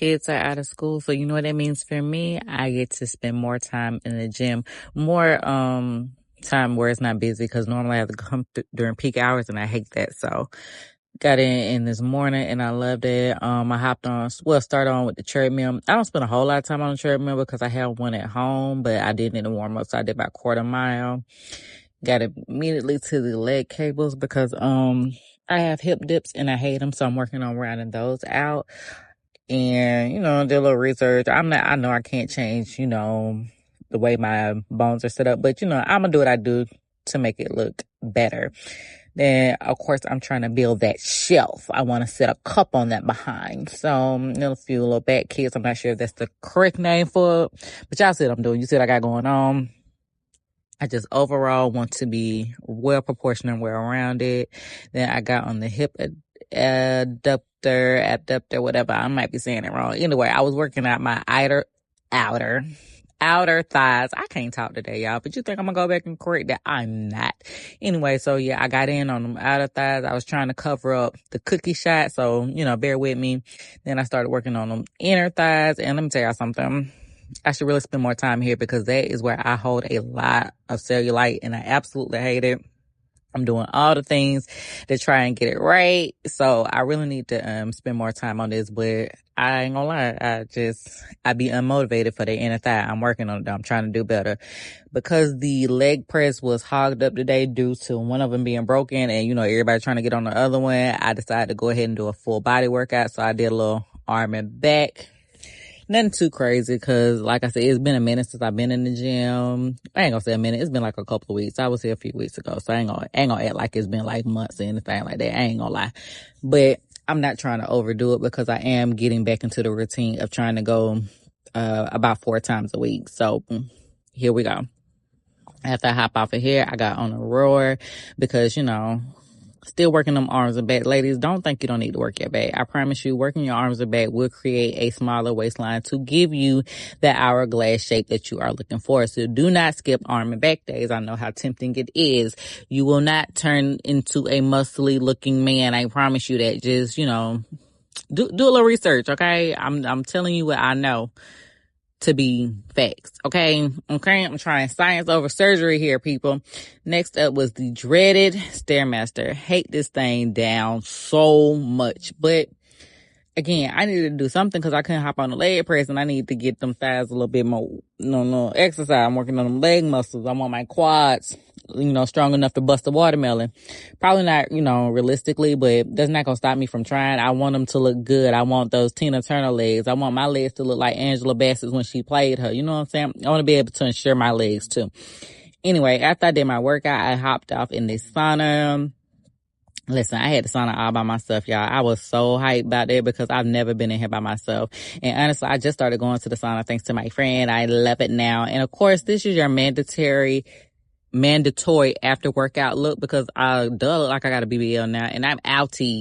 kids are out of school. So you know what that means for me? I get to spend more time in the gym, more time where it's not busy, because normally I have to come during peak hours and I hate that. So got in this morning and I loved it. I hopped on, start on with the treadmill. I don't spend a whole lot of time on the treadmill because I have one at home, but I did need to warm up. So I did about a quarter mile. Got immediately to the leg cables because I have hip dips and I hate them. So I'm working on rounding those out. And, did a little research. I know I can't change, the way my bones are set up, but, I'm going to do what I do to make it look better. Then, of course, I'm trying to build that shelf. I want to set a cup on that behind. So, a few little back kits. I'm not sure if that's the correct name for it, but y'all see what I'm doing. You see what I got going on. I just overall want to be well proportioned and well rounded. Then I got on the hip adductor, whatever. I might be saying it wrong. Anyway, I was working out my outer thighs. I can't talk today, y'all, but you think I'm gonna go back and correct that? I'm not. Anyway, so yeah, I got in on them outer thighs. I was trying to cover up the cookie shot, so, bear with me. Then I started working on them inner thighs, and let me tell y'all something. I should really spend more time here because that is where I hold a lot of cellulite and I absolutely hate it. I'm doing all the things to try and get it right. So I really need to spend more time on this, but I ain't gonna lie. I be unmotivated for the inner thigh. I'm working on it. I'm trying to do better because the leg press was hogged up today due to one of them being broken and, everybody trying to get on the other one. I decided to go ahead and do a full body workout. So I did a little arm and back. Nothing too crazy because, like I said, it's been a minute since I've been in the gym. I ain't gonna say a minute. It's been like a couple of weeks. I was here a few weeks ago, so I ain't gonna act like it's been like months or anything like that. I ain't gonna lie. But I'm not trying to overdo it because I am getting back into the routine of trying to go about 4 times a week. So here we go. After I hop off of here, I got on a rower because, still working them arms and back. Ladies, don't think you don't need to work your back. I promise you, working your arms and back will create a smaller waistline to give you the hourglass shape that you are looking for. So do not skip arm and back days. I know how tempting it is. You will not turn into a muscly looking man. I promise you that. Just, do a little research, okay? I'm telling you what I know to be facts. Okay. I'm trying science over surgery here, people. Next up was the dreaded Stairmaster. Hate this thing down so much. But again, I needed to do something because I couldn't hop on the leg press and I need to get them thighs a little bit more, exercise. I'm working on them leg muscles. I want my quads, strong enough to bust a watermelon. Probably not, realistically, but that's not going to stop me from trying. I want them to look good. I want those Tina Turner legs. I want my legs to look like Angela Bassett's when she played her. You know what I'm saying? I want to be able to ensure my legs too. Anyway, after I did my workout, I hopped off in the sauna. Listen, I had the sauna all by myself, y'all. I was so hyped about that because I've never been in here by myself. And honestly, I just started going to the sauna thanks to my friend. I love it now. And of course, this is your mandatory after workout look because I look like I got a BBL now and I'm outie.